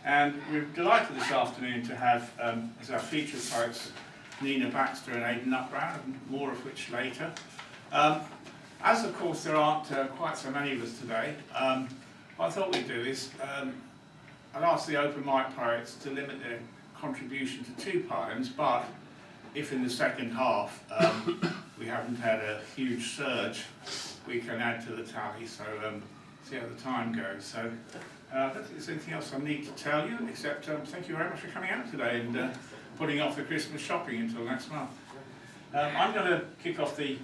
And we're delighted this afternoon to have as our featured poets Nina Baxter and Aidan Upbrown, and more of which later. As of course there aren't quite so many of us today, what I thought we'd do is I'd ask the open mic poets to limit their contribution to 2 poems, but if in the second half we haven't had a huge surge, we can add to the tally, so see how the time goes. So I don't think there's anything else I need to tell you, except thank you very much for coming out today and putting off the Christmas shopping until next month. I'm going to kick off the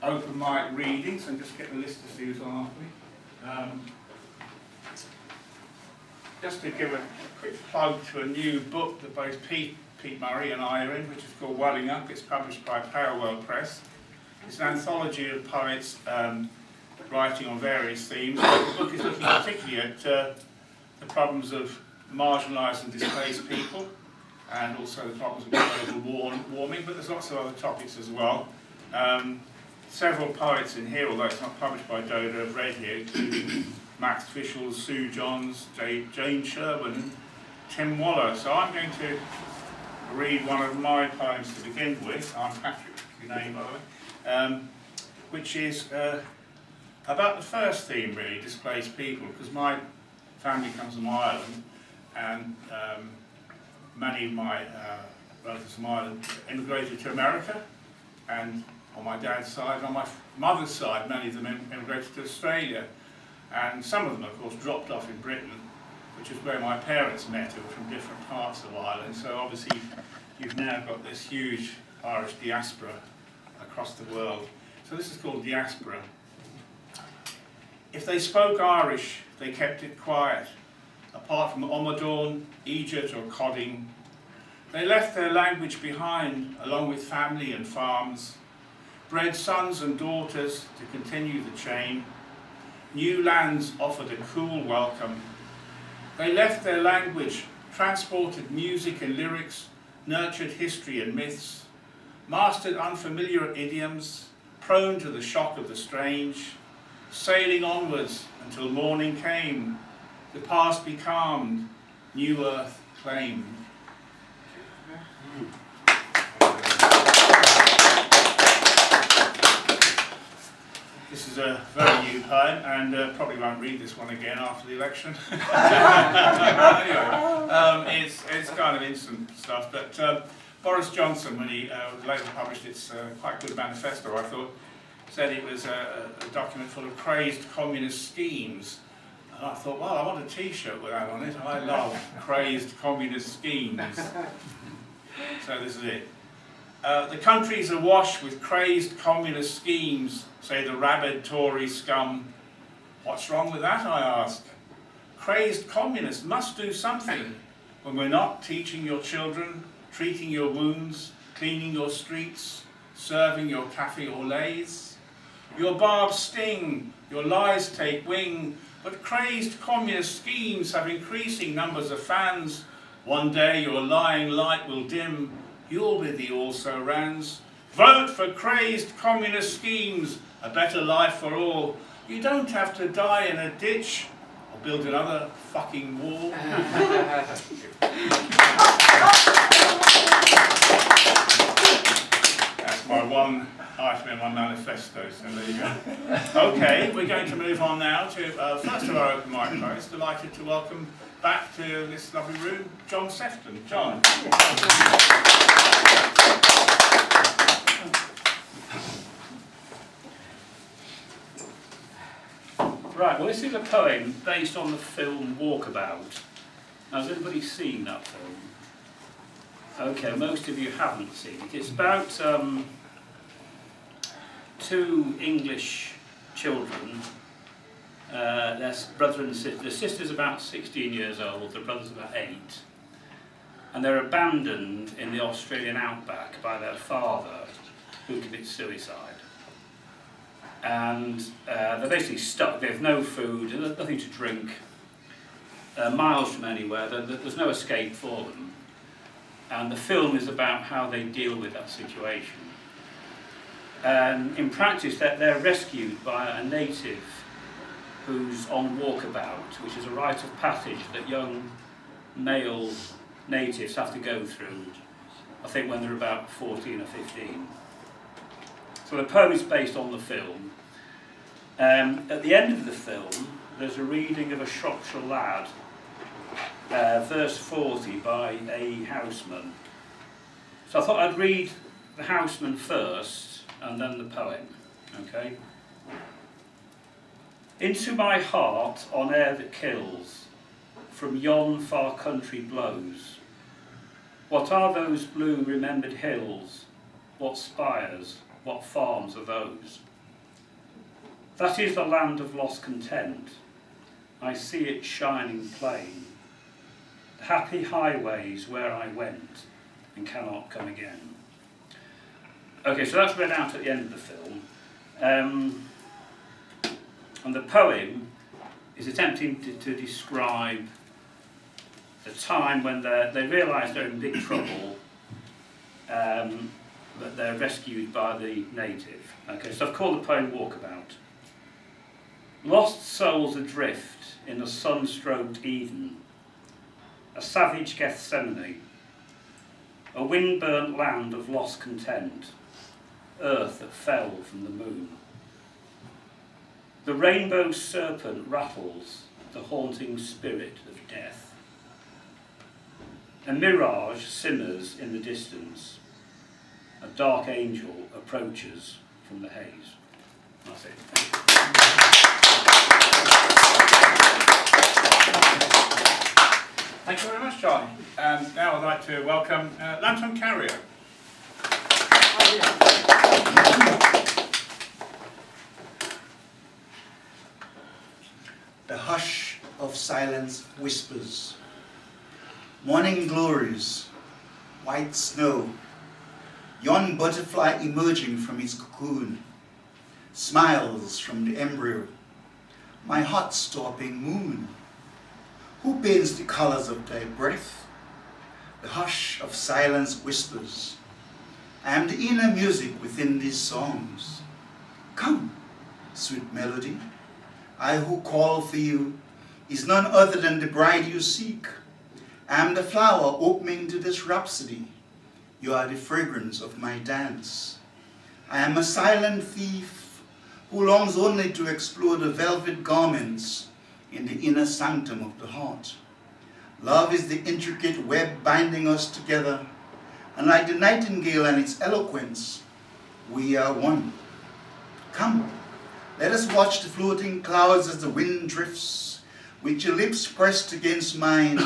open mic readings and just get the list to see who's on after me. Just to give a quick plug to a new book that both Pete Murray and I are in, which is called Welling Up. It's published by Parallel Press. It's an anthology of poets writing on various themes. The book is looking particularly at the problems of marginalised and displaced people, and also the problems of global warming, but there's lots of other topics as well. Several poets in here, although it's not published by Dodo, I've read here, including Max Fischel, Sue Johns, Jane Sherwin, and Tim Waller. So I'm going to read one of my poems to begin with. I'm Patric, Cunnane, by the way, which is about the first theme, really, displaced people, because my family comes from Ireland, and many of my relatives from Ireland immigrated to America, and on my dad's side, on my mother's side, many of them immigrated to Australia, and some of them, of course, dropped off in Britain, which is where my parents met, who were from different parts of Ireland. So obviously you've now got this huge Irish diaspora across the world. So this is called Diaspora. If they spoke Irish, they kept it quiet. Apart from Omadorn, Egypt or Codding, they left their language behind, along with family and farms, bred sons and daughters to continue the chain. New lands offered a cool welcome. They left their language, transported music and lyrics, nurtured history and myths, mastered unfamiliar idioms, prone to the shock of the strange, sailing onwards until morning came, the past becalmed, new earth claimed. This is a very new poem, and probably won't read this one again after the election. Anyway, it's kind of instant stuff, but Boris Johnson, when he later published its quite good manifesto, I thought, said it was a document full of crazed communist schemes. And I thought, well, I want a t-shirt with that on it. I love crazed communist schemes. So this is it. The country's awash with crazed communist schemes, say the rabid Tory scum. What's wrong with that, I ask? Crazed communists must do something when we're not teaching your children, treating your wounds, cleaning your streets, serving your cafe au laits. Your barbs sting, your lies take wing, but crazed communist schemes have increasing numbers of fans. One day your lying light will dim, you'll be the also-rans. Vote for crazed communist schemes, a better life for all. You don't have to die in a ditch or build another fucking wall. That's my one item in my manifesto, so there you go. Okay, we're going to move on now to first of our open mic poets. Delighted to welcome back to this lovely room, John Sefton. John. Right, well this is a poem based on the film Walkabout. Now, has anybody seen that film? Okay, most of you haven't seen it. It's about 2 English children. Their brother and sister. The sister's about 16 years old, the brother's about 8. And they're abandoned in the Australian outback by their father, who commits suicide. And they're basically stuck. They have no food, nothing to drink, miles from anywhere. There's no escape for them. And the film is about how they deal with that situation. In practice, they're rescued by a native who's on walkabout, which is a rite of passage that young male natives have to go through, I think when they're about 14 or 15. So the poem is based on the film. At the end of the film, there's a reading of a Shropshire Lad, verse 40, by a houseman. So I thought I'd read the houseman first, and then the poem, okay? Into my heart on air that kills, from yon far country blows. What are those blue remembered hills? What spires, what farms are those? That is the land of lost content. I see it shining plain. The happy highways where I went and cannot come again. Okay, so that's read out at the end of the film. And the poem is attempting to describe the time when they realise they're in big trouble, but they're rescued by the native. Okay, so I've called the poem Walkabout. Lost souls adrift in a sun-stroked Eden, a savage Gethsemane, a wind-burnt land of lost content, earth that fell from the moon. The rainbow serpent rattles the haunting spirit of death. A mirage simmers in the distance. A dark angel approaches from the haze. That's it. Thank you very much, Charlie. And now I'd like to welcome Lantern Carrier. The hush of silence whispers. Morning glories, white snow, yon butterfly emerging from its cocoon, smiles from the embryo, my heart-stopping moon. Who paints the colors of thy breath? The hush of silence whispers. I am the inner music within these songs. Come, sweet melody, I who call for you is none other than the bride you seek. I am the flower opening to this rhapsody. You are the fragrance of my dance. I am a silent thief who longs only to explore the velvet garments in the inner sanctum of the heart. Love is the intricate web binding us together, and like the nightingale and its eloquence, we are one. Come, let us watch the floating clouds as the wind drifts, with your lips pressed against mine,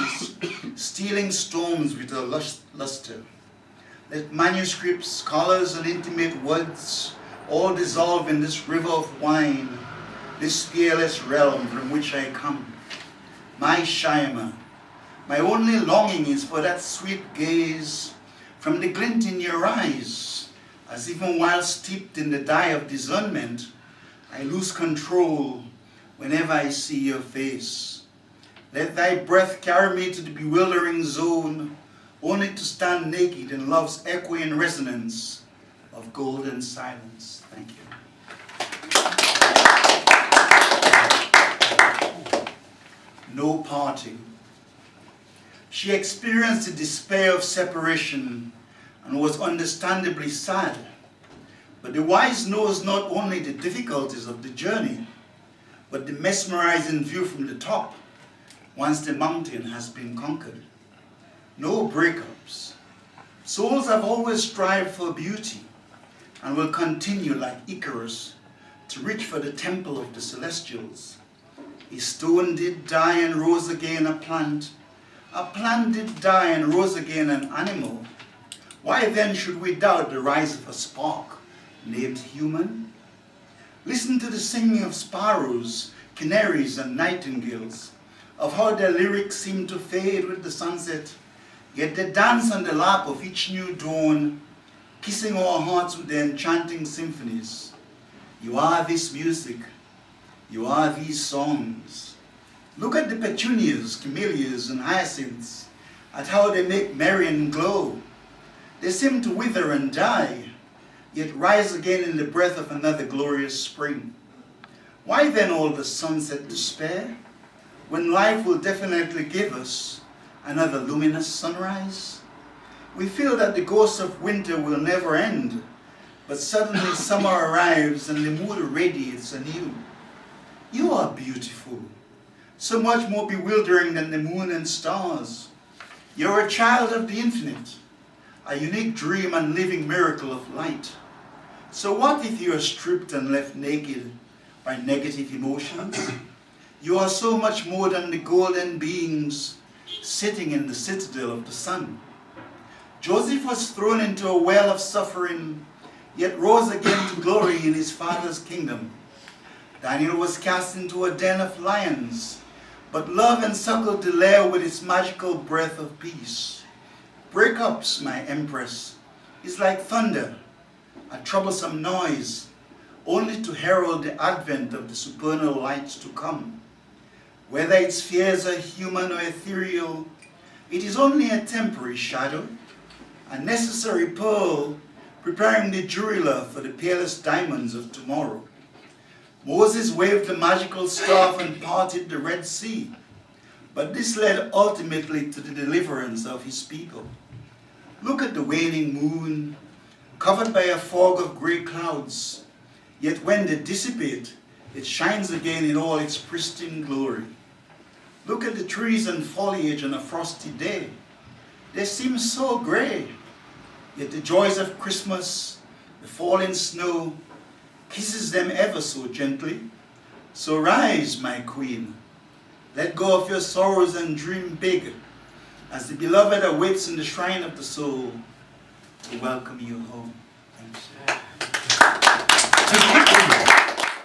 stealing storms with a luster. Let manuscripts, scholars, and intimate words all dissolve in this river of wine, this fearless realm from which I come. My Shaima, my only longing is for that sweet gaze from the glint in your eyes, as even while steeped in the dye of discernment, I lose control whenever I see your face. Let thy breath carry me to the bewildering zone, only to stand naked in love's echoing resonance of golden silence. Thank you. No parting. She experienced the despair of separation and was understandably sad. But the wise knows not only the difficulties of the journey, but the mesmerizing view from the top once the mountain has been conquered. No breakups. Souls have always strived for beauty and will continue like Icarus to reach for the temple of the celestials. A stone did die and rose again a plant did die and rose again an animal. Why then should we doubt the rise of a spark named human? Listen to the singing of sparrows, canaries, and nightingales, of how their lyrics seem to fade with the sunset, yet they dance on the lap of each new dawn, kissing our hearts with their enchanting symphonies. You are this music, you are these songs. Look at the petunias, camellias, and hyacinths, at how they make merry and glow. They seem to wither and die, yet rise again in the breath of another glorious spring. Why then all the sunset despair, when life will definitely give us another luminous sunrise? We feel that the ghost of winter will never end, but suddenly summer arrives and the mood radiates anew. You are beautiful, so much more bewildering than the moon and stars. You're a child of the infinite, a unique dream and living miracle of light. So what if you are stripped and left naked by negative emotions? You are so much more than the golden beings sitting in the citadel of the sun. Joseph was thrown into a well of suffering, yet rose again to glory in his father's kingdom. Daniel was cast into a den of lions, but love encircled the lair with its magical breath of peace. Breakups, my empress, is like thunder, a troublesome noise, only to herald the advent of the supernal light to come. Whether its fears are human or ethereal, it is only a temporary shadow, a necessary pearl preparing the jeweler for the peerless diamonds of tomorrow. Moses waved the magical staff and parted the Red Sea, but this led ultimately to the deliverance of his people. Look at the waning moon, covered by a fog of grey clouds, yet when they dissipate, it shines again in all its pristine glory. Look at the trees and foliage on a frosty day. They seem so grey, yet the joys of Christmas, the falling snow, kisses them ever so gently. So rise, my queen, let go of your sorrows and dream big, as the beloved awaits in the shrine of the soul to welcome you home. Thanks.